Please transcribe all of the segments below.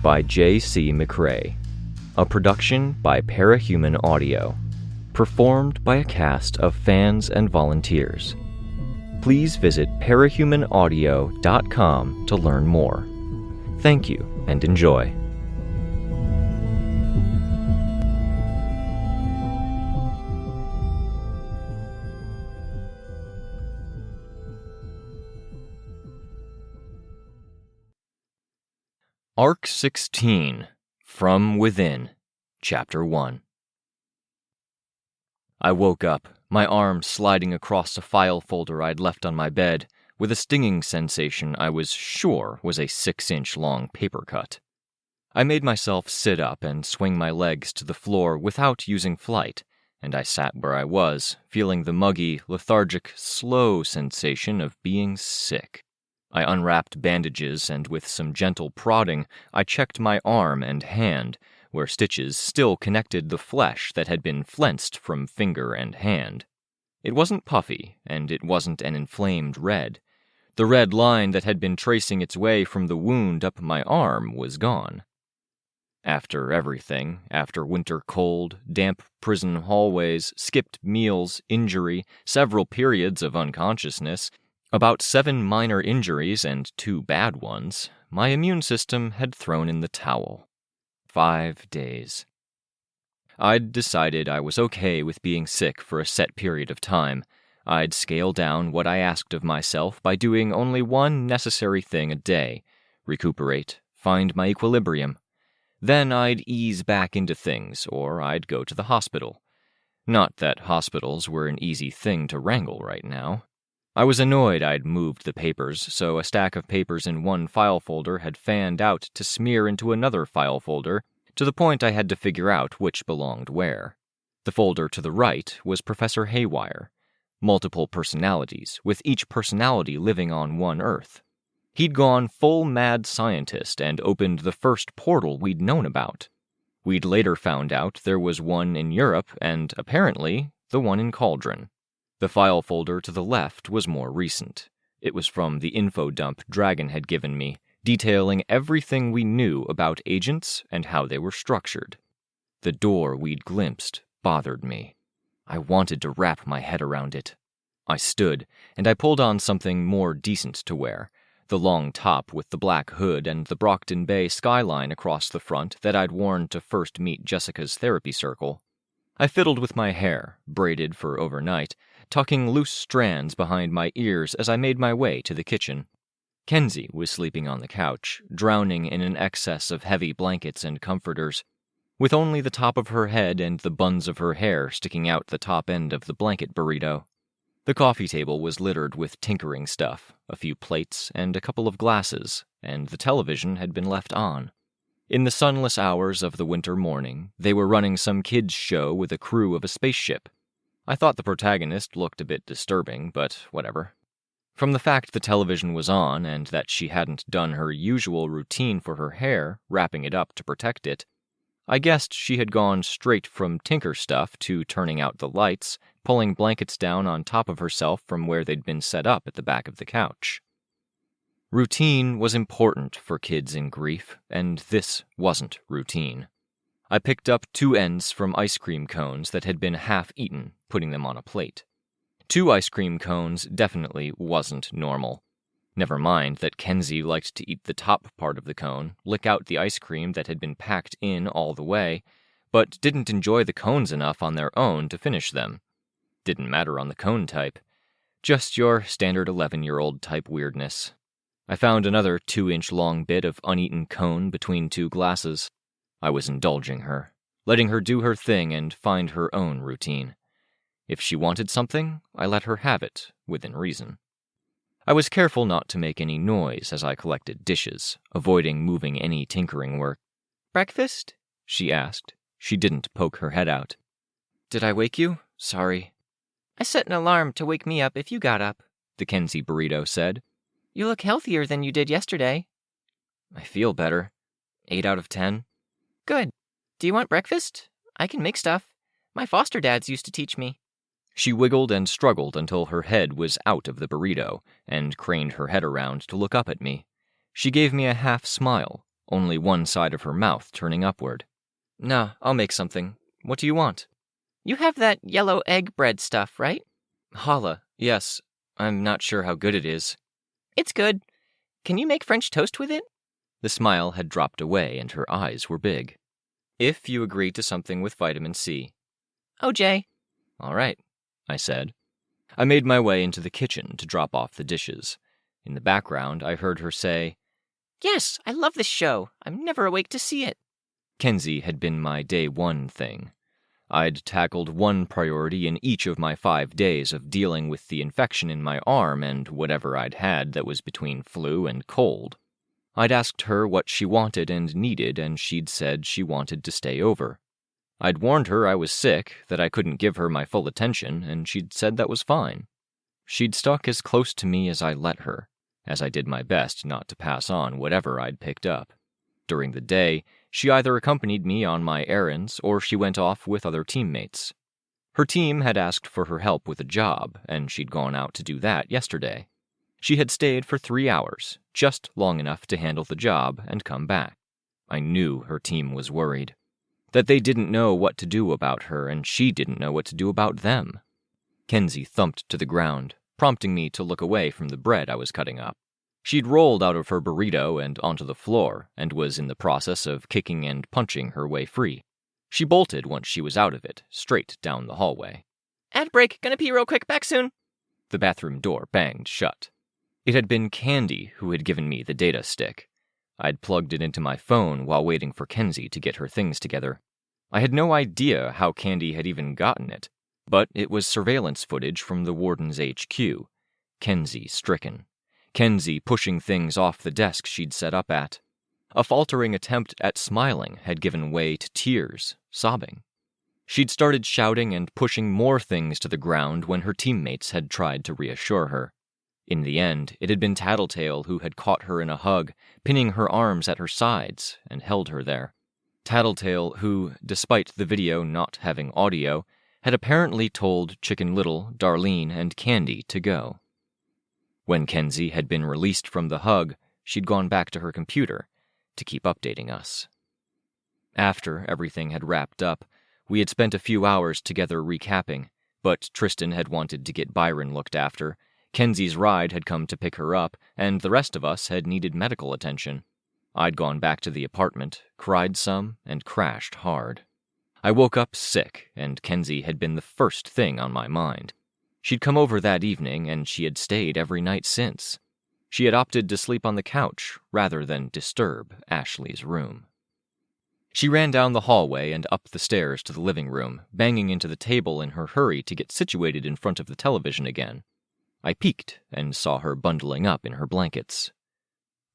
by J.C. McRae. A production by Parahuman Audio. Performed by a cast of fans and volunteers. Please visit parahumanaudio.com to learn more. Thank you and enjoy. Arc 16, From Within, Chapter 1. I woke up, my arm sliding across a file folder I'd left on my bed, with a stinging sensation I was sure was a 6-inch long paper cut. I made myself sit up and swing my legs to the floor without using flight, and I sat where I was, feeling the muggy, lethargic, slow sensation of being sick. I unwrapped bandages, and with some gentle prodding, I checked my arm and hand, where stitches still connected the flesh that had been flensed from finger and hand. It wasn't puffy, and it wasn't an inflamed red. The red line that had been tracing its way from the wound up my arm was gone. After everything, after winter cold, damp prison hallways, skipped meals, injury, several periods of unconsciousness, about 7 minor injuries and 2 bad ones, my immune system had thrown in the towel. 5 days. I'd decided I was okay with being sick for a set period of time. I'd scale down what I asked of myself by doing only one necessary thing a day: recuperate, find my equilibrium. Then I'd ease back into things, or I'd go to the hospital. Not that hospitals were an easy thing to wrangle right now. I was annoyed I'd moved the papers, so a stack of papers in one file folder had fanned out to smear into another file folder, to the point I had to figure out which belonged where. The folder to the right was Professor Haywire. Multiple personalities, with each personality living on one Earth. He'd gone full mad scientist and opened the first portal we'd known about. We'd later found out there was one in Europe and, apparently, the one in Cauldron. The file folder to the left was more recent. It was from the info dump Dragon had given me, detailing everything we knew about agents and how they were structured. The door we'd glimpsed bothered me. I wanted to wrap my head around it. I stood, and I pulled on something more decent to wear, the long top with the black hood and the Brockton Bay skyline across the front that I'd worn to first meet Jessica's therapy circle. I fiddled with my hair, braided for overnight, tucking loose strands behind my ears as I made my way to the kitchen. Kenzie was sleeping on the couch, drowning in an excess of heavy blankets and comforters, with only the top of her head and the buns of her hair sticking out the top end of the blanket burrito. The coffee table was littered with tinkering stuff, a few plates and a couple of glasses, and the television had been left on. In the sunless hours of the winter morning, they were running some kids' show with a crew of a spaceship. I thought the protagonist looked a bit disturbing, but whatever. From the fact the television was on and that she hadn't done her usual routine for her hair, wrapping it up to protect it, I guessed she had gone straight from tinker stuff to turning out the lights, pulling blankets down on top of herself from where they'd been set up at the back of the couch. Routine was important for kids in grief, and this wasn't routine. I picked up 2 ends from ice cream cones that had been half-eaten, putting them on a plate. 2 ice cream cones definitely wasn't normal. Never mind that Kenzie liked to eat the top part of the cone, lick out the ice cream that had been packed in all the way, but didn't enjoy the cones enough on their own to finish them. Didn't matter on the cone type. Just your standard 11-year-old type weirdness. I found another 2-inch long bit of uneaten cone between 2 glasses. I was indulging her, letting her do her thing and find her own routine. If she wanted something, I let her have it, within reason. I was careful not to make any noise as I collected dishes, avoiding moving any tinkering work. "Breakfast?" she asked. She didn't poke her head out. "Did I wake you? Sorry." "I set an alarm to wake me up if you got up," the Kenzie burrito said. "You look healthier than you did yesterday." "I feel better. 8 out of 10. "Good. Do you want breakfast? I can make stuff. My foster dads used to teach me." She wiggled and struggled until her head was out of the burrito, and craned her head around to look up at me. She gave me a half smile, only one side of her mouth turning upward. "Nah, I'll make something. What do you want?" You have that yellow egg bread stuff, right? Challah, yes. I'm not sure how good it is. It's good. Can you make French toast with it? The smile had dropped away and her eyes were big. If you agree to something with vitamin C. OJ. All right, I said. I made my way into the kitchen to drop off the dishes. In the background, I heard her say, "Yes, I love this show. I'm never awake to see it." Kenzie had been my day one thing. I'd tackled one priority in each of my 5 days of dealing with the infection in my arm and whatever I'd had that was between flu and cold. I'd asked her what she wanted and needed, and she'd said she wanted to stay over. I'd warned her I was sick, that I couldn't give her my full attention, and she'd said that was fine. She'd stuck as close to me as I let her, as I did my best not to pass on whatever I'd picked up. During the day, she either accompanied me on my errands or she went off with other teammates. Her team had asked for her help with a job, and she'd gone out to do that yesterday. She had stayed for 3 hours, just long enough to handle the job and come back. I knew her team was worried. That they didn't know what to do about her, and she didn't know what to do about them. Kenzie thumped to the ground, prompting me to look away from the bread I was cutting up. She'd rolled out of her burrito and onto the floor, and was in the process of kicking and punching her way free. She bolted once she was out of it, straight down the hallway. Ad break, gonna pee real quick, back soon. The bathroom door banged shut. It had been Candy who had given me the data stick. I'd plugged it into my phone while waiting for Kenzie to get her things together. I had no idea how Candy had even gotten it, but it was surveillance footage from the warden's HQ. Kenzie stricken. Kenzie pushing things off the desk she'd set up at. A faltering attempt at smiling had given way to tears, sobbing. She'd started shouting and pushing more things to the ground when her teammates had tried to reassure her. In the end, it had been Tattletale who had caught her in a hug, pinning her arms at her sides, and held her there. Tattletale who, despite the video not having audio, had apparently told Chicken Little, Darlene, and Candy to go. When Kenzie had been released from the hug, she'd gone back to her computer to keep updating us. After everything had wrapped up, we had spent a few hours together recapping, but Tristan had wanted to get Byron looked after, Kenzie's ride had come to pick her up, and the rest of us had needed medical attention. I'd gone back to the apartment, cried some, and crashed hard. I woke up sick, and Kenzie had been the first thing on my mind. She'd come over that evening, and she had stayed every night since. She had opted to sleep on the couch rather than disturb Ashley's room. She ran down the hallway and up the stairs to the living room, banging into the table in her hurry to get situated in front of the television again. I peeked and saw her bundling up in her blankets.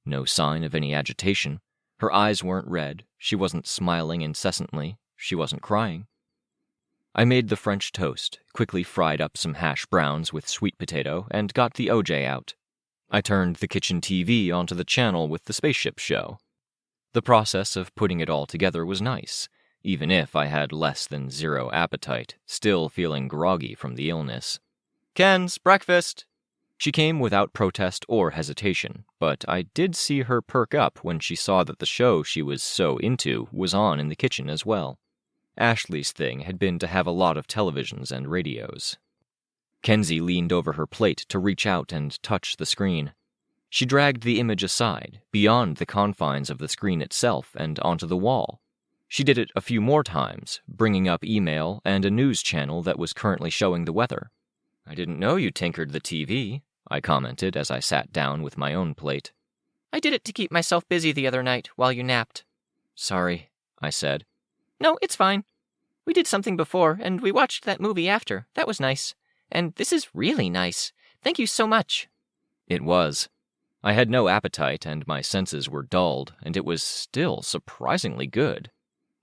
No sign of any agitation. Her eyes weren't red. She wasn't smiling incessantly. She wasn't crying. I made the French toast, quickly fried up some hash browns with sweet potato, and got the OJ out. I turned the kitchen TV onto the channel with the spaceship show. The process of putting it all together was nice, even if I had less than zero appetite, still feeling groggy from the illness. "Ken's, breakfast!" She came without protest or hesitation, but I did see her perk up when she saw that the show she was so into was on in the kitchen as well. Ashley's thing had been to have a lot of televisions and radios. Kenzie leaned over her plate to reach out and touch the screen. She dragged the image aside, beyond the confines of the screen itself and onto the wall. She did it a few more times, bringing up email and a news channel that was currently showing the weather. "I didn't know you tinkered the TV," I commented as I sat down with my own plate. "I did it to keep myself busy the other night while you napped." "Sorry," I said. "No, it's fine. We did something before, and we watched that movie after. That was nice. And this is really nice. Thank you so much." It was. I had no appetite, and my senses were dulled, and it was still surprisingly good.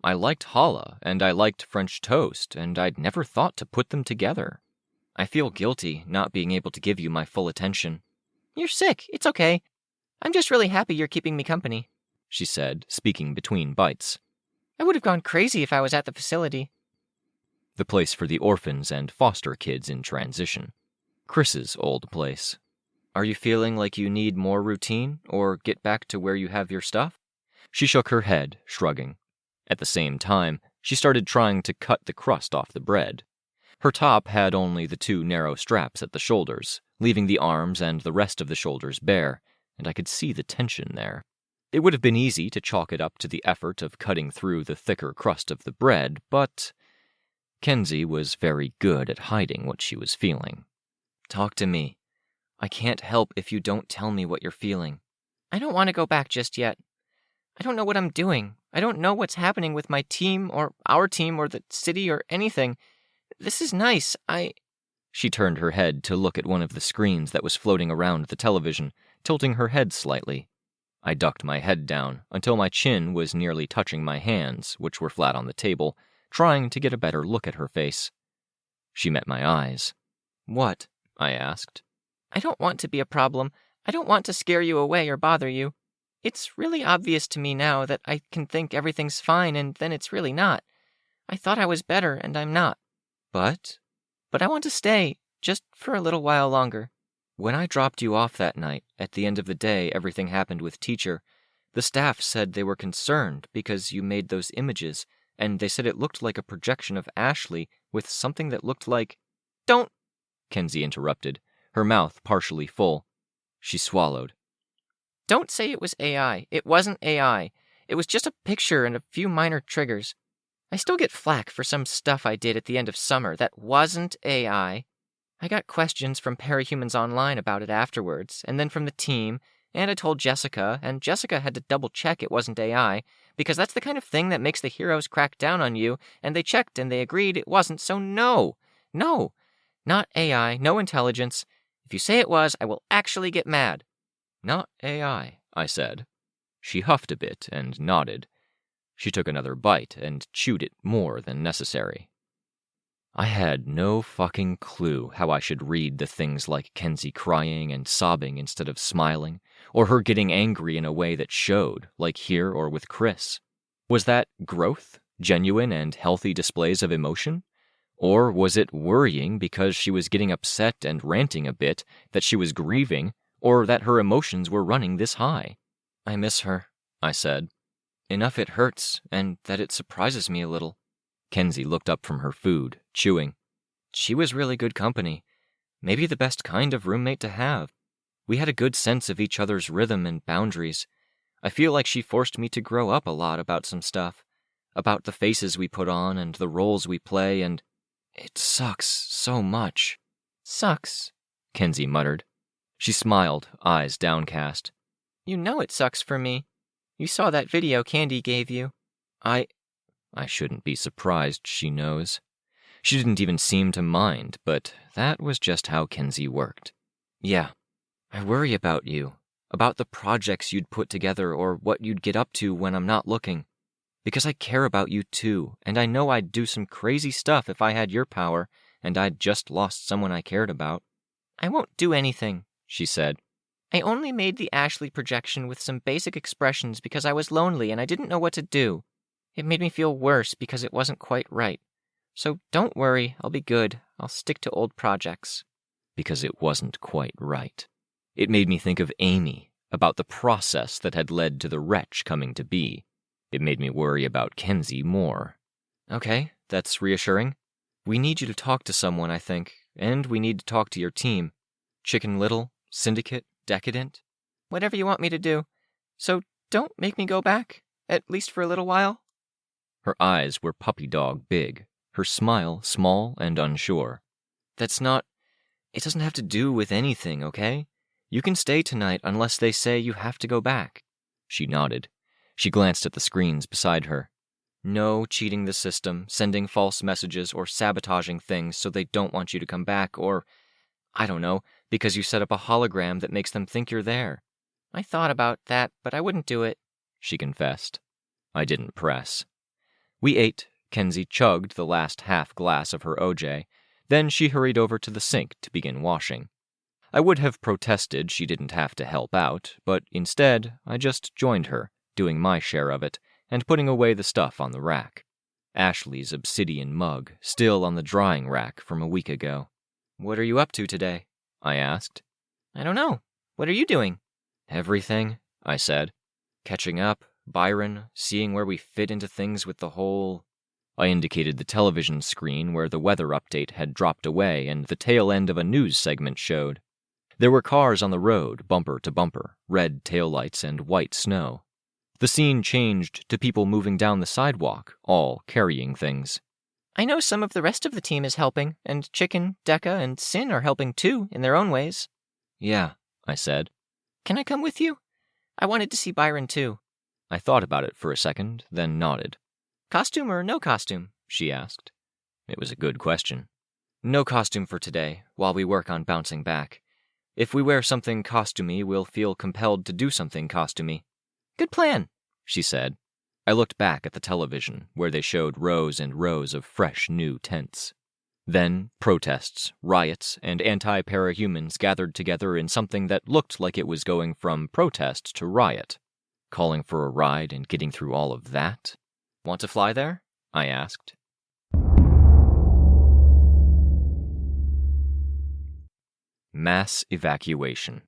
I liked challah, and I liked French toast, and I'd never thought to put them together. I feel guilty not being able to give you my full attention. "You're sick. It's okay. I'm just really happy you're keeping me company," she said, speaking between bites. "I would have gone crazy if I was at the facility." The place for the orphans and foster kids in transition. Chris's old place. "Are you feeling like you need more routine, or get back to where you have your stuff?" She shook her head, shrugging. At the same time, she started trying to cut the crust off the bread. Her top had only the 2 narrow straps at the shoulders, leaving the arms and the rest of the shoulders bare, and I could see the tension there. It would have been easy to chalk it up to the effort of cutting through the thicker crust of the bread, but Kenzie was very good at hiding what she was feeling. Talk to me. I can't help if you don't tell me what you're feeling. I don't want to go back just yet. I don't know what I'm doing. I don't know what's happening with my team or our team or the city or anything. This is nice. She turned her head to look at one of the screens that was floating around the television, tilting her head slightly. I ducked my head down until my chin was nearly touching my hands, which were flat on the table, trying to get a better look at her face. She met my eyes. What? I asked. I don't want to be a problem. I don't want to scare you away or bother you. It's really obvious to me now that I can think everything's fine and then it's really not. I thought I was better and I'm not. But I want to stay, just for a little while longer. When I dropped you off that night, at the end of the day everything happened with teacher, the staff said they were concerned because you made those images, and they said it looked like a projection of Ashley with something that looked like... Don't... Kenzie interrupted, her mouth partially full. She swallowed. Don't say it was AI. It wasn't AI. It was just a picture and a few minor triggers. I still get flack for some stuff I did at the end of summer that wasn't AI. I got questions from Parahumans Online about it afterwards, and then from the team, and I told Jessica, and Jessica had to double-check it wasn't AI, because that's the kind of thing that makes the heroes crack down on you, and they checked and they agreed it wasn't, so no, not AI, no intelligence. If you say it was, I will actually get mad. Not AI, I said. She huffed a bit and nodded. She took another bite and chewed it more than necessary. I had no fucking clue how I should read the things like Kenzie crying and sobbing instead of smiling, or her getting angry in a way that showed, like here or with Chris. Was that growth, genuine and healthy displays of emotion? Or was it worrying because she was getting upset and ranting a bit, that she was grieving, or that her emotions were running this high? I miss her, I said. Enough it hurts, and that it surprises me a little. Kenzie looked up from her food, chewing. She was really good company. Maybe the best kind of roommate to have. We had a good sense of each other's rhythm and boundaries. I feel like she forced me to grow up a lot about some stuff. About the faces we put on and the roles we play, and it sucks so much. Sucks, Kenzie muttered. She smiled, eyes downcast. You know it sucks for me. You saw that video Candy gave you. I shouldn't be surprised she knows. She didn't even seem to mind, but that was just how Kenzie worked. Yeah, I worry about you, about the projects you'd put together or what you'd get up to when I'm not looking. Because I care about you too, and I know I'd do some crazy stuff if I had your power and I'd just lost someone I cared about. I won't do anything, she said. I only made the Ashley projection with some basic expressions because I was lonely and I didn't know what to do. It made me feel worse because it wasn't quite right. So don't worry, I'll be good. I'll stick to old projects. Because it wasn't quite right. It made me think of Amy, about the process that had led to the wretch coming to be. It made me worry about Kenzie more. Okay, that's reassuring. We need you to talk to someone, I think, and we need to talk to your team. Chicken Little, Syndicate, Decadent, whatever you want me to do. So don't make me go back, at least for a little while. Her eyes were puppy dog big, her smile small and unsure. It doesn't have to do with anything, okay? You can stay tonight unless they say you have to go back. She nodded. She glanced at the screens beside her. No cheating the system, sending false messages, or sabotaging things so they don't want you to come back, or, I don't know, because you set up a hologram that makes them think you're there. I thought about that, but I wouldn't do it, she confessed. I didn't press. We ate. Kenzie chugged the last half glass of her OJ. Then she hurried over to the sink to begin washing. I would have protested she didn't have to help out, but instead I just joined her, doing my share of it, and putting away the stuff on the rack. Ashley's obsidian mug, still on the drying rack from a week ago. What are you up to today? I asked. I don't know. What are you doing? Everything, I said. Catching up, Byron, seeing where we fit into things with the whole... I indicated the television screen where the weather update had dropped away and the tail end of a news segment showed. There were cars on the road, bumper to bumper, red taillights and white snow. The scene changed to people moving down the sidewalk, all carrying things. I know some of the rest of the team is helping, and Chicken, Decca, and Sin are helping too, in their own ways. Yeah, I said. Can I come with you? I wanted to see Byron too. I thought about it for a second, then nodded. Costume or no costume? She asked. It was a good question. No costume for today, while we work on bouncing back. If we wear something costumey, we'll feel compelled to do something costumey. Good plan, she said. I looked back at the television, where they showed rows and rows of fresh new tents. Then, protests, riots, and anti-parahumans gathered together in something that looked like it was going from protest to riot. Calling for a ride and getting through all of that? Want to fly there? I asked. Mass evacuation.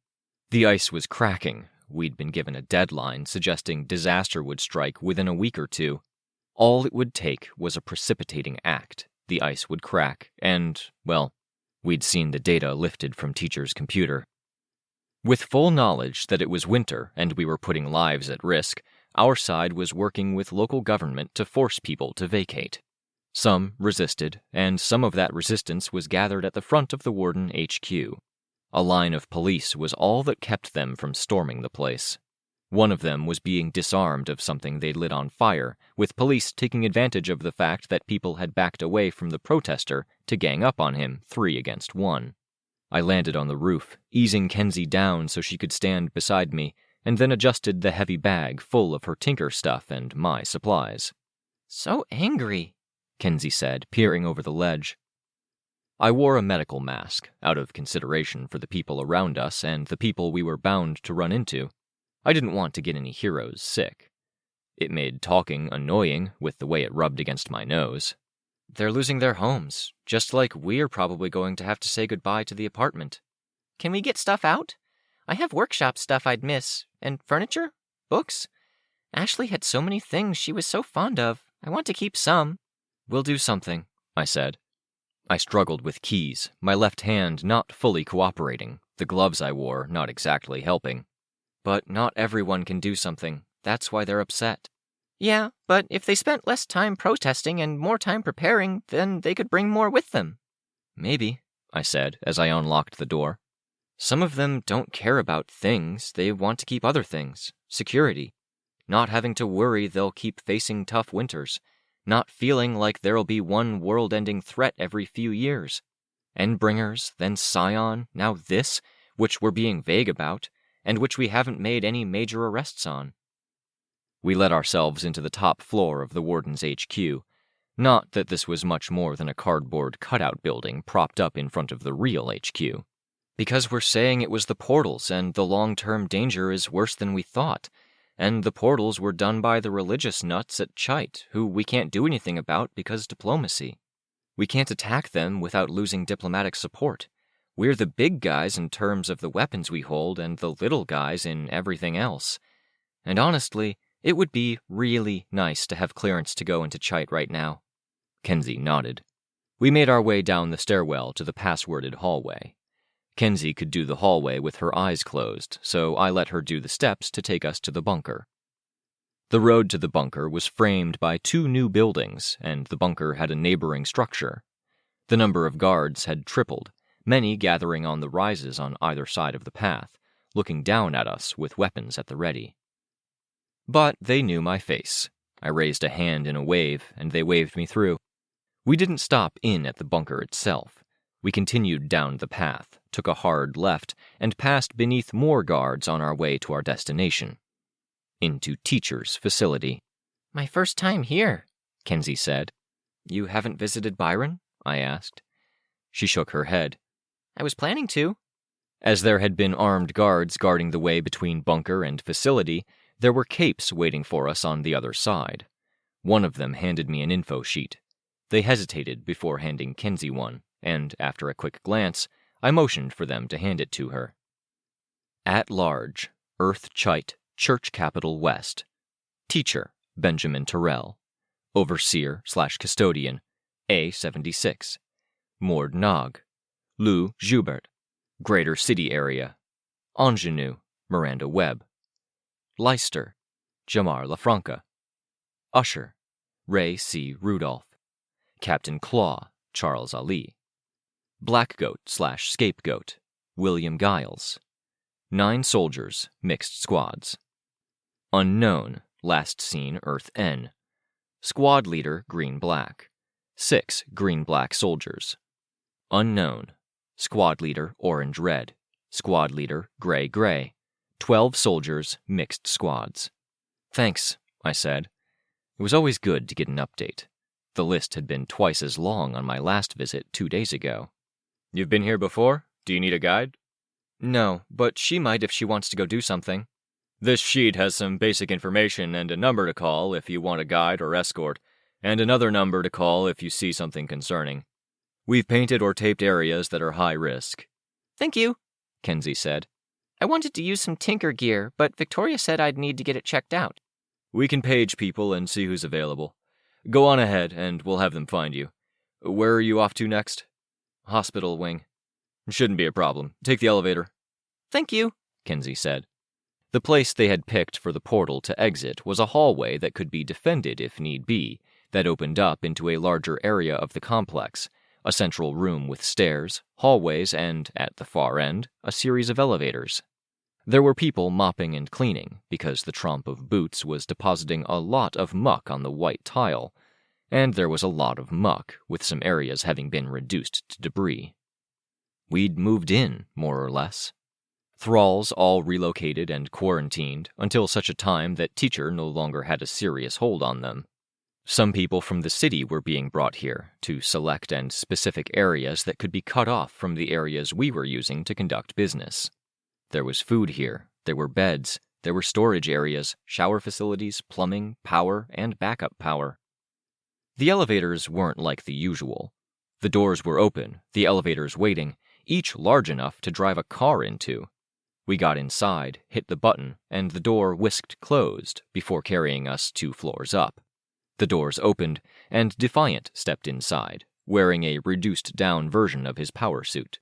The ice was cracking. We'd been given a deadline suggesting disaster would strike within a week or two. All it would take was a precipitating act. The ice would crack, and, well, we'd seen the data lifted from teacher's computer. With full knowledge that it was winter and we were putting lives at risk, our side was working with local government to force people to vacate. Some resisted, and some of that resistance was gathered at the front of the Warden HQ. A line of police was all that kept them from storming the place. One of them was being disarmed of something they'd lit on fire, with police taking advantage of the fact that people had backed away from the protester to gang up on him 3 against 1. I landed on the roof, easing Kenzie down so she could stand beside me, and then adjusted the heavy bag full of her tinker stuff and my supplies. So angry, Kenzie said, peering over the ledge. I wore a medical mask, out of consideration for the people around us and the people we were bound to run into. I didn't want to get any heroes sick. It made talking annoying with the way it rubbed against my nose. They're losing their homes, just like we're probably going to have to say goodbye to the apartment. Can we get stuff out? I have workshop stuff I'd miss, and furniture, books. Ashley had so many things she was so fond of. I want to keep some. We'll do something, I said. I struggled with keys, my left hand not fully cooperating, the gloves I wore not exactly helping. But not everyone can do something. That's why they're upset. Yeah, but if they spent less time protesting and more time preparing, then they could bring more with them. Maybe, I said as I unlocked the door. Some of them don't care about things. They want to keep other things. Security. Not having to worry they'll keep facing tough winters. Not feeling like there'll be one world-ending threat every few years. Endbringers, then Scion, now this, which we're being vague about, and which we haven't made any major arrests on. We let ourselves into the top floor of the Warden's HQ. Not that this was much more than a cardboard cutout building propped up in front of the real HQ. Because we're saying it was the portals, and the long-term danger is worse than we thought. And the portals were done by the religious nuts at Chite, who we can't do anything about because diplomacy. We can't attack them without losing diplomatic support. We're the big guys in terms of the weapons we hold and the little guys in everything else. And honestly, it would be really nice to have clearance to go into Chite right now. Kenzie nodded. We made our way down the stairwell to the passworded hallway. Kenzie could do the hallway with her eyes closed, so I let her do the steps to take us to the bunker. The road to the bunker was framed by 2 new buildings, and the bunker had a neighboring structure. The number of guards had tripled, many gathering on the rises on either side of the path, looking down at us with weapons at the ready. But they knew my face. I raised a hand in a wave, and they waved me through. We didn't stop in at the bunker itself. We continued down the path, took a hard left, and passed beneath more guards on our way to our destination. Into Teacher's facility. My first time here, Kenzie said. You haven't visited Byron? I asked. She shook her head. I was planning to. As there had been armed guards guarding the way between bunker and facility, there were capes waiting for us on the other side. One of them handed me an info sheet. They hesitated before handing Kenzie one, and after a quick glance, I motioned for them to hand it to her. At large, Earth Chite, Church Capital West. Teacher, Benjamin Terrell. Overseer/custodian, A76. Mord Nog. Lou Joubert. Greater City Area. Ingenue, Miranda Webb. Leicester, Jamar LaFranca. Usher, Ray C. Rudolph. Captain Claw, Charles Ali. Blackgoat/Scapegoat, William Giles. 9 soldiers, mixed squads. Unknown, last seen Earth N. Squad leader Green-Black. 6 Green-Black soldiers. Unknown, squad leader Orange-Red. Squad leader Gray-Gray. 12 soldiers, mixed squads. Thanks, I said. It was always good to get an update. The list had been twice as long on my last visit 2 days ago. You've been here before? Do you need a guide? No, but she might if she wants to go do something. This sheet has some basic information and a number to call if you want a guide or escort, and another number to call if you see something concerning. We've painted or taped areas that are high risk. Thank you, Kenzie said. I wanted to use some tinker gear, but Victoria said I'd need to get it checked out. We can page people and see who's available. Go on ahead, and we'll have them find you. Where are you off to next? Hospital wing. Shouldn't be a problem. Take the elevator. Thank you, Kenzie said. The place they had picked for the portal to exit was a hallway that could be defended if need be, that opened up into a larger area of the complex, a central room with stairs, hallways, and, at the far end, a series of elevators. There were people mopping and cleaning, because the tromp of boots was depositing a lot of muck on the white tile, and there was a lot of muck, with some areas having been reduced to debris. We'd moved in, more or less. Thralls all relocated and quarantined until such a time that Teacher no longer had a serious hold on them. Some people from the city were being brought here to select and specific areas that could be cut off from the areas we were using to conduct business. There was food here, there were beds, there were storage areas, shower facilities, plumbing, power, and backup power. The elevators weren't like the usual. The doors were open, the elevators waiting, each large enough to drive a car into. We got inside, hit the button, and the door whisked closed before carrying us 2 floors up. The doors opened, and Defiant stepped inside, wearing a reduced-down version of his power suit.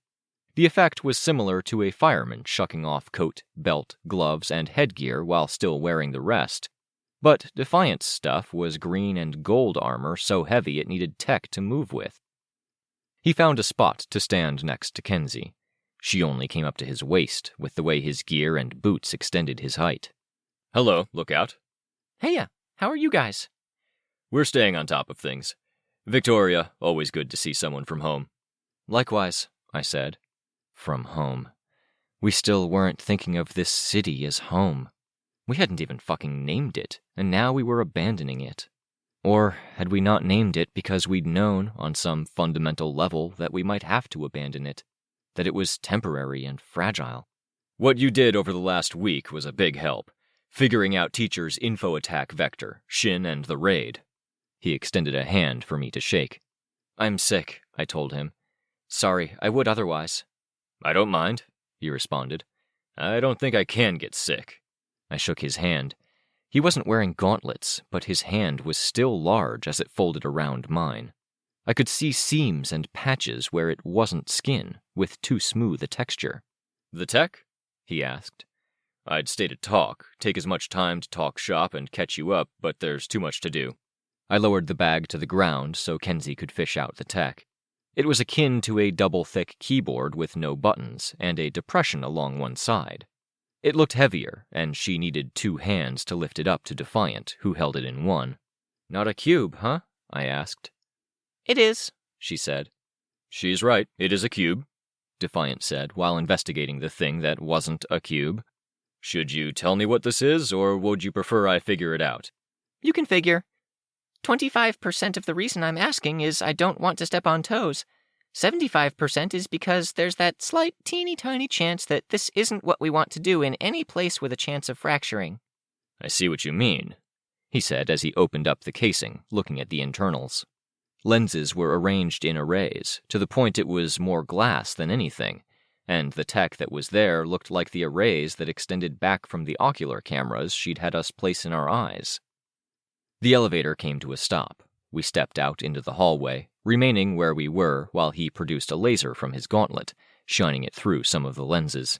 The effect was similar to a fireman shucking off coat, belt, gloves, and headgear while still wearing the rest. But Defiant's stuff was green and gold armor so heavy it needed tech to move with. He found a spot to stand next to Kenzie. She only came up to his waist, with the way his gear and boots extended his height. Hello, Lookout. Heya, how are you guys? We're staying on top of things. Victoria, always good to see someone from home. Likewise, I said. From home. We still weren't thinking of this city as home. We hadn't even fucking named it, and now we were abandoning it. Or had we not named it because we'd known, on some fundamental level, that we might have to abandon it? That it was temporary and fragile? What you did over the last week was a big help, figuring out Teacher's info attack vector, Shin, and the raid. He extended a hand for me to shake. I'm sick, I told him. Sorry, I would otherwise. I don't mind, he responded. I don't think I can get sick. I shook his hand. He wasn't wearing gauntlets, but his hand was still large as it folded around mine. I could see seams and patches where it wasn't skin, with too smooth a texture. The tech? He asked. I'd stay to talk, take as much time to talk shop and catch you up, but there's too much to do. I lowered the bag to the ground so Kenzie could fish out the tech. It was akin to a double-thick keyboard with no buttons and a depression along one side. It looked heavier, and she needed 2 hands to lift it up to Defiant, who held it in one. Not a cube, huh? I asked. It is, she said. She's right, it is a cube, Defiant said while investigating the thing that wasn't a cube. Should you tell me what this is, or would you prefer I figure it out? You can figure. 25% of the reason I'm asking is I don't want to step on toes. 75% is because there's that slight, teeny-tiny chance that this isn't what we want to do in any place with a chance of fracturing. I see what you mean, he said as he opened up the casing, looking at the internals. Lenses were arranged in arrays, to the point it was more glass than anything, and the tech that was there looked like the arrays that extended back from the ocular cameras she'd had us place in our eyes. The elevator came to a stop. We stepped out into the hallway, remaining where we were while he produced a laser from his gauntlet, shining it through some of the lenses.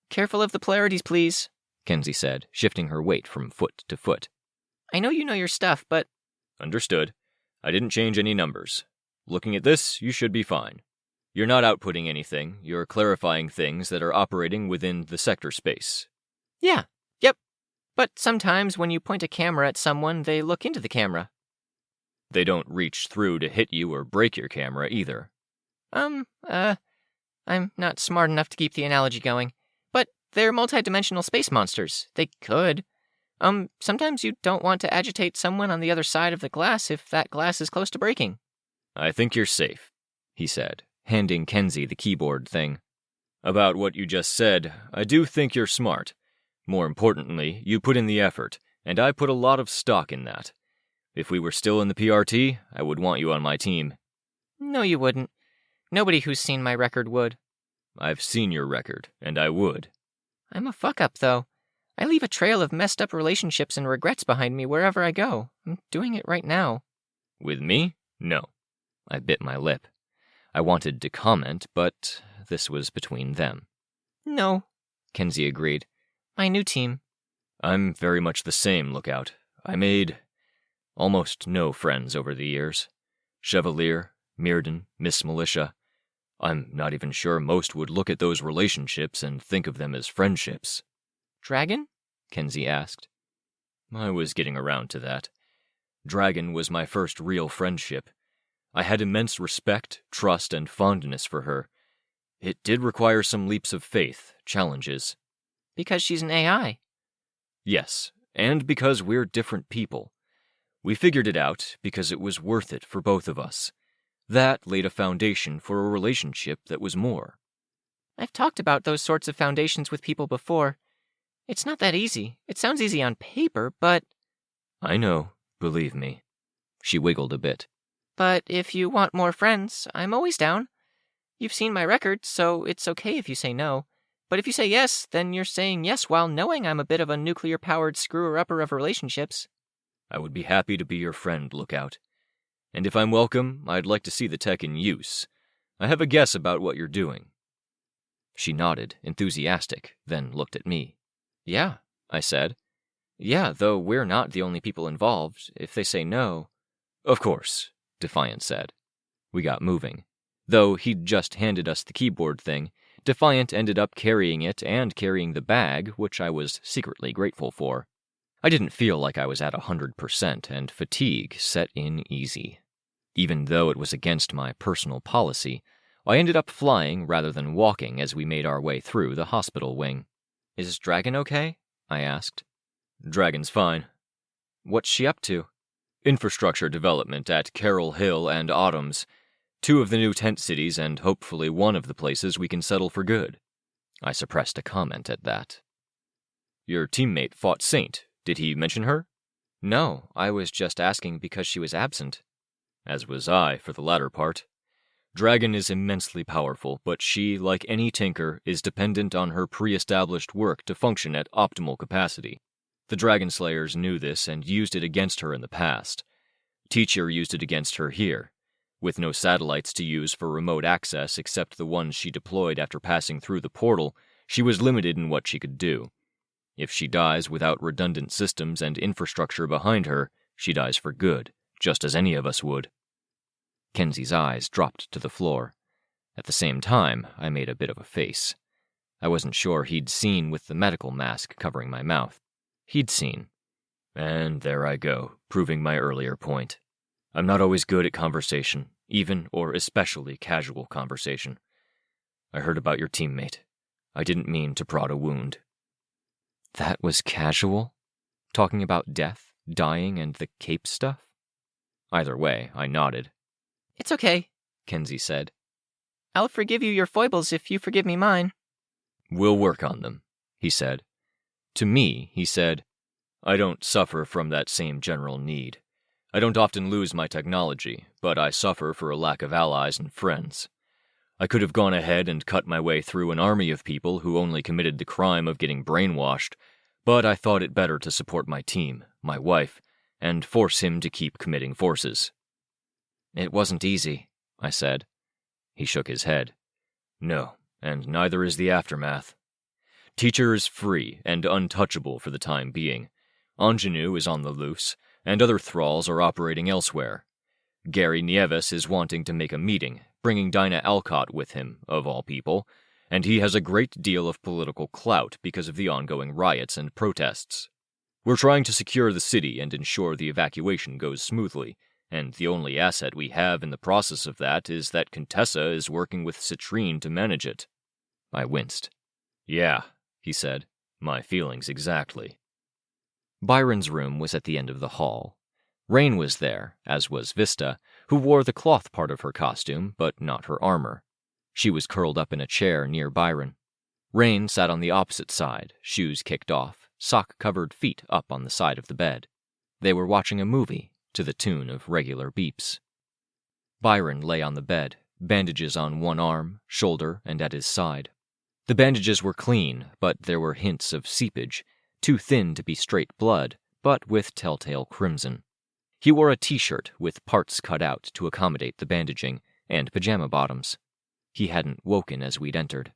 Careful of the polarities, please, Kenzie said, shifting her weight from foot to foot. I know you know your stuff, but... Understood. I didn't change any numbers. Looking at this, you should be fine. You're not outputting anything, you're clarifying things that are operating within the sector space. Yeah, yep. But sometimes when you point a camera at someone, they look into the camera. They don't reach through to hit you or break your camera either. I'm not smart enough to keep the analogy going. But they're multidimensional space monsters. They could. Sometimes you don't want to agitate someone on the other side of the glass if that glass is close to breaking. I think you're safe, he said, handing Kenzie the keyboard thing. About what you just said, I do think you're smart. More importantly, you put in the effort, and I put a lot of stock in that. If we were still in the PRT, I would want you on my team. No, you wouldn't. Nobody who's seen my record would. I've seen your record, and I would. I'm a fuck-up, though. I leave a trail of messed up relationships and regrets behind me wherever I go. I'm doing it right now. With me? No. I bit my lip. I wanted to comment, but this was between them. No, Kenzie agreed. My new team. I'm very much the same, Lookout. I made almost no friends over the years. Chevalier, Mirden, Miss Militia. I'm not even sure most would look at those relationships and think of them as friendships. Dragon? Kenzie asked. I was getting around to that. Dragon was my first real friendship. I had immense respect, trust, and fondness for her. It did require some leaps of faith, challenges. Because she's an AI. Yes, and because we're different people. We figured it out because it was worth it for both of us. That laid a foundation for a relationship that was more. I've talked about those sorts of foundations with people before. It's not that easy. It sounds easy on paper, but... I know, believe me. She wiggled a bit. But if you want more friends, I'm always down. You've seen my record, so it's okay if you say no. But if you say yes, then you're saying yes while knowing I'm a bit of a nuclear-powered screwer-upper of relationships. I would be happy to be your friend, Lookout. And if I'm welcome, I'd like to see the tech in use. I have a guess about what you're doing. She nodded, enthusiastic, then looked at me. Yeah, I said. Yeah, though we're not the only people involved. If they say no... Of course, Defiant said. We got moving. Though he'd just handed us the keyboard thing, Defiant ended up carrying it and carrying the bag, which I was secretly grateful for. I didn't feel like I was at 100%, and fatigue set in easy. Even though it was against my personal policy, I ended up flying rather than walking as we made our way through the hospital wing. Is Dragon okay? I asked. Dragon's fine. What's she up to? Infrastructure development at Carroll Hill and Autumn's, 2 of the new tent cities and hopefully one of the places we can settle for good. I suppressed a comment at that. Your teammate fought Saint. Did he mention her? No, I was just asking because she was absent. As was I for the latter part. Dragon is immensely powerful, but she, like any tinker, is dependent on her pre-established work to function at optimal capacity. The Dragon Slayers knew this and used it against her in the past. Teacher used it against her here. With no satellites to use for remote access except the ones she deployed after passing through the portal, she was limited in what she could do. If she dies without redundant systems and infrastructure behind her, she dies for good, just as any of us would. Kenzie's eyes dropped to the floor. At the same time, I made a bit of a face. I wasn't sure he'd seen with the medical mask covering my mouth. He'd seen. And there I go, proving my earlier point. I'm not always good at conversation, even or especially casual conversation. I heard about your teammate. I didn't mean to prod a wound. That was casual? Talking about death, dying, and the cape stuff? Either way, I nodded. It's okay, Kenzie said. I'll forgive you your foibles if you forgive me mine. We'll work on them, he said. To me, he said, I don't suffer from that same general need. I don't often lose my technology, but I suffer for a lack of allies and friends. I could have gone ahead and cut my way through an army of people who only committed the crime of getting brainwashed, but I thought it better to support my team, my wife, and force him to keep committing forces. It wasn't easy, I said. He shook his head. No, and neither is the aftermath. Teacher is free and untouchable for the time being. Ingenue is on the loose, and other thralls are operating elsewhere. Gary Nieves is wanting to make a meeting, bringing Dinah Alcott with him, of all people, and he has a great deal of political clout because of the ongoing riots and protests. We're trying to secure the city and ensure the evacuation goes smoothly, and the only asset we have in the process of that is that Contessa is working with Citrine to manage it. I winced. Yeah, he said. My feelings exactly. Byron's room was at the end of the hall. Rein was there, as was Vista, who wore the cloth part of her costume, but not her armor. She was curled up in a chair near Byron. Rein sat on the opposite side, shoes kicked off, sock-covered feet up on the side of the bed. They were watching a movie, to the tune of regular beeps. Byron lay on the bed, bandages on one arm, shoulder, and at his side. The bandages were clean, but there were hints of seepage, too thin to be straight blood, but with telltale crimson. He wore a t-shirt with parts cut out to accommodate the bandaging, and pajama bottoms. He hadn't woken as we'd entered.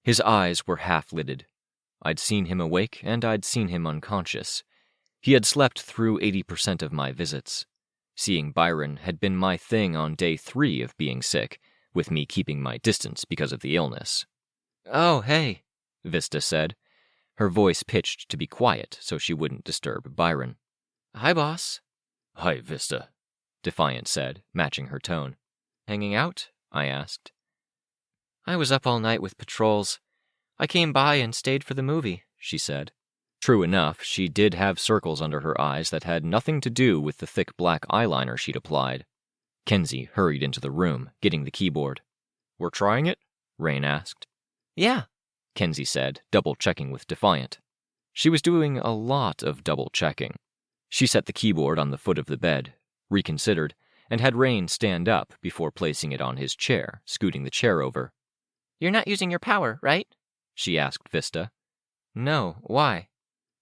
His eyes were half-lidded. I'd seen him awake, and I'd seen him unconscious. He had slept through 80% of my visits. Seeing Byron had been my thing on day 3 of being sick, with me keeping my distance because of the illness. "Oh, hey," Vista said, her voice pitched to be quiet so she wouldn't disturb Byron. "Hi, boss." Hi, Vista, Defiant said, matching her tone. "Hanging out?" I asked. "I was up all night with patrols. I came by and stayed for the movie," she said. True enough, she did have circles under her eyes that had nothing to do with the thick black eyeliner she'd applied. Kenzie hurried into the room, getting the keyboard. We're trying it? Rein asked. "Yeah," Kenzie said, double-checking with Defiant. She was doing a lot of double-checking. She set the keyboard on the foot of the bed, reconsidered, and had Rein stand up before placing it on his chair, scooting the chair over. "You're not using your power, right?" she asked Vista. "No, why?"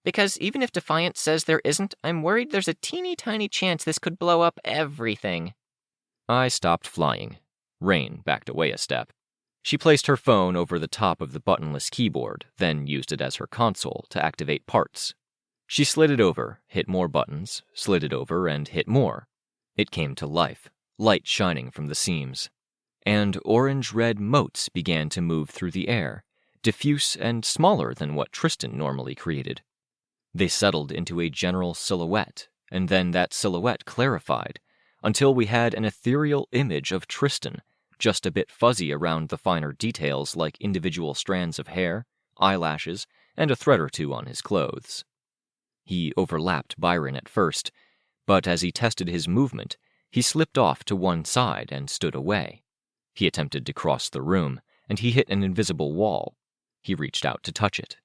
"Because even if Defiant says there isn't, I'm worried there's a teeny tiny chance this could blow up everything." I stopped flying. Rein backed away a step. She placed her phone over the top of the buttonless keyboard, then used it as her console to activate parts. She slid it over, hit more buttons, slid it over, and hit more. It came to life, light shining from the seams. And orange-red motes began to move through the air, diffuse and smaller than what Tristan normally created. They settled into a general silhouette, and then that silhouette clarified, until we had an ethereal image of Tristan, just a bit fuzzy around the finer details like individual strands of hair, eyelashes, and a thread or two on his clothes. He overlapped Byron at first, but as he tested his movement, he slipped off to one side and stood away. He attempted to cross the room, and he hit an invisible wall. He reached out to touch it.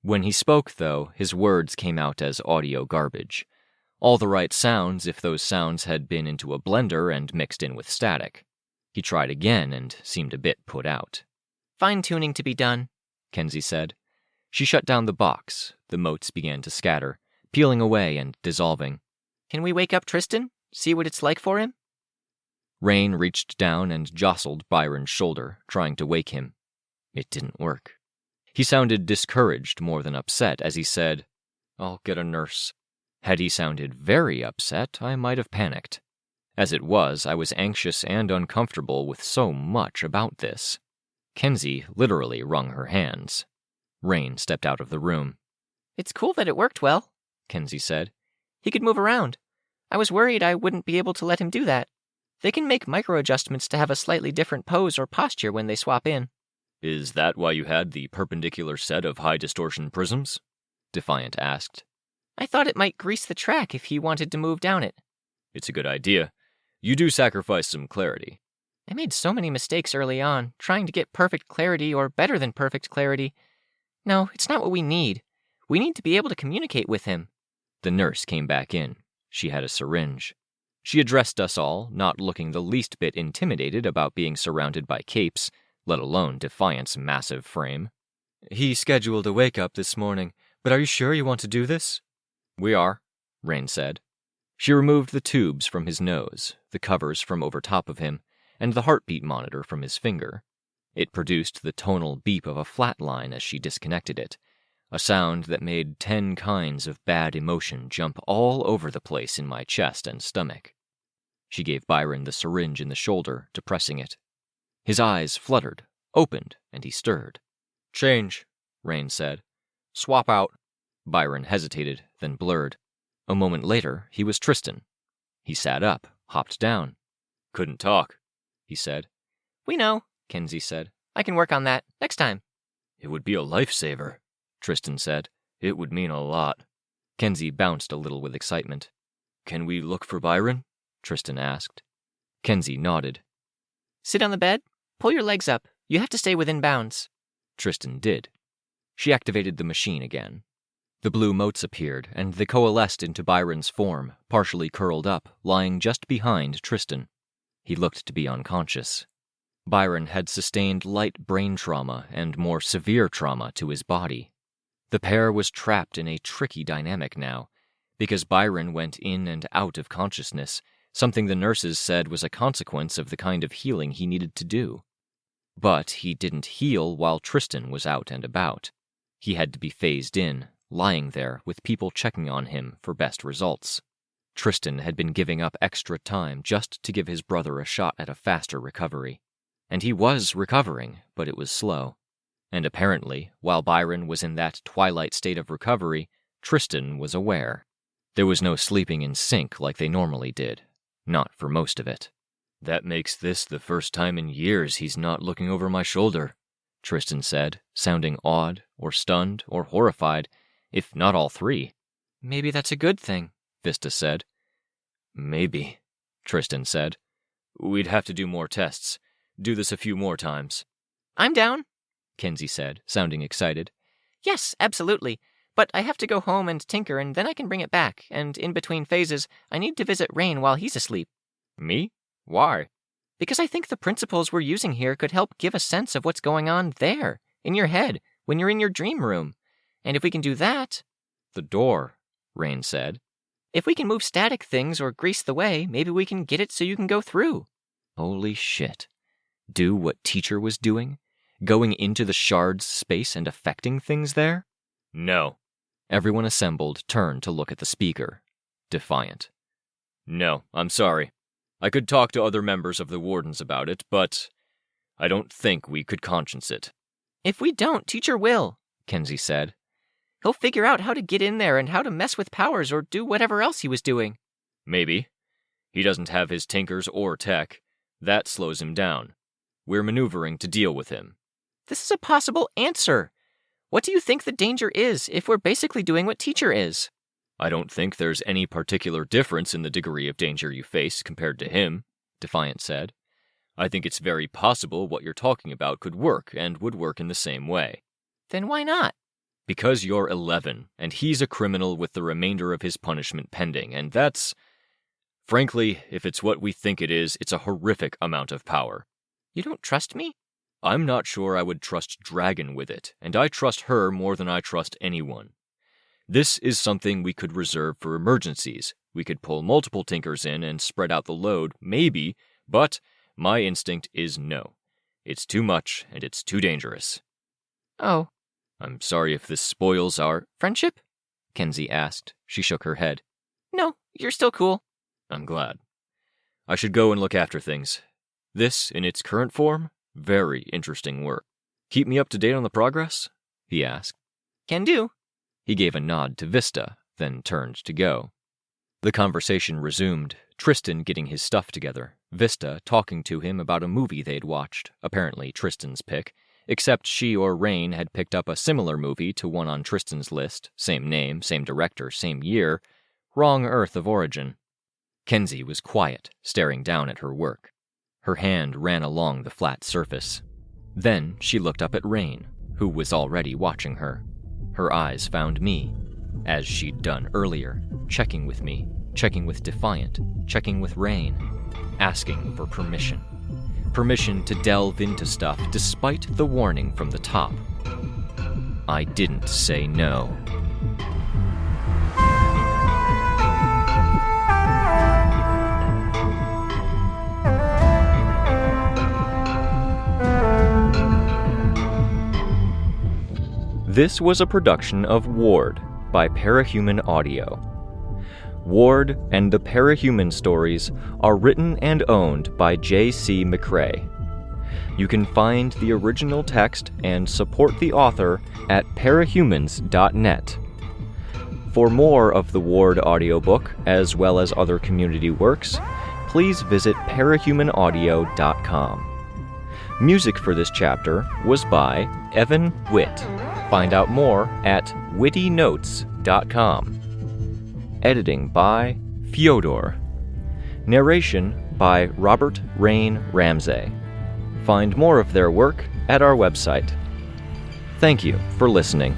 When he spoke, though, his words came out as audio garbage. All the right sounds if those sounds had been into a blender and mixed in with static. He tried again and seemed a bit put out. "Fine-tuning to be done," Kenzie said. She shut down the box. The motes began to scatter, peeling away and dissolving. "Can we wake up Tristan? See what it's like for him?" Rein reached down and jostled Byron's shoulder, trying to wake him. It didn't work. He sounded discouraged more than upset as he said, "I'll get a nurse." Had he sounded very upset, I might have panicked. As it was, I was anxious and uncomfortable with so much about this. Kenzie literally wrung her hands. Rein stepped out of the room. "It's cool that it worked well," Kenzie said. "He could move around. I was worried I wouldn't be able to let him do that. They can make micro-adjustments to have a slightly different pose or posture when they swap in." Is that why you had the perpendicular set of high-distortion prisms? Defiant asked. "I thought it might grease the track if he wanted to move down it." It's a good idea. You do sacrifice some clarity. "I made so many mistakes early on, trying to get perfect clarity or better than perfect clarity. No, it's not what we need. We need to be able to communicate with him." The nurse came back in. She had a syringe. She addressed us all, not looking the least bit intimidated about being surrounded by capes, let alone Defiant's massive frame. He scheduled a wake-up this morning, but are you sure you want to do this? We are, Rein said. She removed the tubes from his nose, the covers from over top of him, and the heartbeat monitor from his finger. It produced the tonal beep of a flat line as she disconnected it, a sound that made 10 kinds of bad emotion jump all over the place in my chest and stomach. She gave Byron the syringe in the shoulder, depressing it. His eyes fluttered, opened, and he stirred. "Change," Rein said. "Swap out." Byron hesitated, then blurred. A moment later, he was Tristan. He sat up, hopped down. "Couldn't talk," he said. "We know," Kenzie said. "I can work on that next time." "It would be a lifesaver," Tristan said. "It would mean a lot." Kenzie bounced a little with excitement. "Can we look for Byron?" Tristan asked. Kenzie nodded. "Sit on the bed. Pull your legs up. You have to stay within bounds." Tristan did. She activated the machine again. The blue motes appeared, and they coalesced into Byron's form, partially curled up, lying just behind Tristan. He looked to be unconscious. Byron had sustained light brain trauma and more severe trauma to his body. The pair was trapped in a tricky dynamic now, because Byron went in and out of consciousness, something the nurses said was a consequence of the kind of healing he needed to do. But he didn't heal while Tristan was out and about. He had to be phased in, lying there with people checking on him for best results. Tristan had been giving up extra time just to give his brother a shot at a faster recovery. And he was recovering, but it was slow. And apparently, while Byron was in that twilight state of recovery, Tristan was aware. There was no sleeping in sync like they normally did. Not for most of it. "That makes this the first time in years he's not looking over my shoulder," Tristan said, sounding awed, or stunned, or horrified, if not all three. "Maybe that's a good thing," Vista said. "Maybe," Tristan said. "We'd have to do more tests. Do this a few more times." "I'm down," Kenzie said, sounding excited. "Yes, absolutely. But I have to go home and tinker, and then I can bring it back, and in between phases, I need to visit Rein while he's asleep." "Me? Why?" "Because I think the principles we're using here could help give a sense of what's going on there, in your head, when you're in your dream room. And if we can do that..." "The door," Rein said. "If we can move static things or grease the way, maybe we can get it so you can go through." Holy shit. Do what Teacher was doing? Going into the shard's space and affecting things there? "No." Everyone assembled turned to look at the speaker. Defiant. "No, I'm sorry. I could talk to other members of the Wardens about it, but I don't think we could conscience it." "If we don't, Teacher will," Kenzie said. "He'll figure out how to get in there and how to mess with powers or do whatever else he was doing." "Maybe. He doesn't have his tinkers or tech. That slows him down. We're maneuvering to deal with him." "This is a possible answer. What do you think the danger is if we're basically doing what Teacher is?" "I don't think there's any particular difference in the degree of danger you face compared to him," Defiant said. "I think it's very possible what you're talking about could work and would work in the same way." "Then why not?" "Because you're 11, and he's a criminal with the remainder of his punishment pending, and that's... Frankly, if it's what we think it is, it's a horrific amount of power." "You don't trust me?" "I'm not sure I would trust Dragon with it, and I trust her more than I trust anyone. This is something we could reserve for emergencies. We could pull multiple Tinkers in and spread out the load, maybe, but my instinct is no. It's too much, and it's too dangerous." "Oh." "I'm sorry if this spoils our..." "Friendship?" Kenzie asked. She shook her head. "No, you're still cool." "I'm glad. I should go and look after things. This, in its current form, very interesting work. Keep me up to date on the progress?" he asked. "Can do." He gave a nod to Vista, then turned to go. The conversation resumed, Tristan getting his stuff together, Vista talking to him about a movie they'd watched, apparently Tristan's pick, except she or Rein had picked up a similar movie to one on Tristan's list, same name, same director, same year, wrong Earth of origin. Kenzie was quiet, staring down at her work. Her hand ran along the flat surface. Then she looked up at Rein, who was already watching her. Her eyes found me, as she'd done earlier, checking with me, checking with Defiant, checking with Rein, asking for permission. Permission to delve into stuff despite the warning from the top. I didn't say no. This was a production of Ward by Parahuman Audio. Ward and the Parahuman stories are written and owned by J.C. McCrae. You can find the original text and support the author at parahumans.net. For more of the Ward audiobook, as well as other community works, please visit parahumanaudio.com. Music for this chapter was by Evan Witt. Find out more at wittynotes.com. Editing by Fyodor. Narration by Robert Rein Ramsay. Find more of their work at our website. Thank you for listening.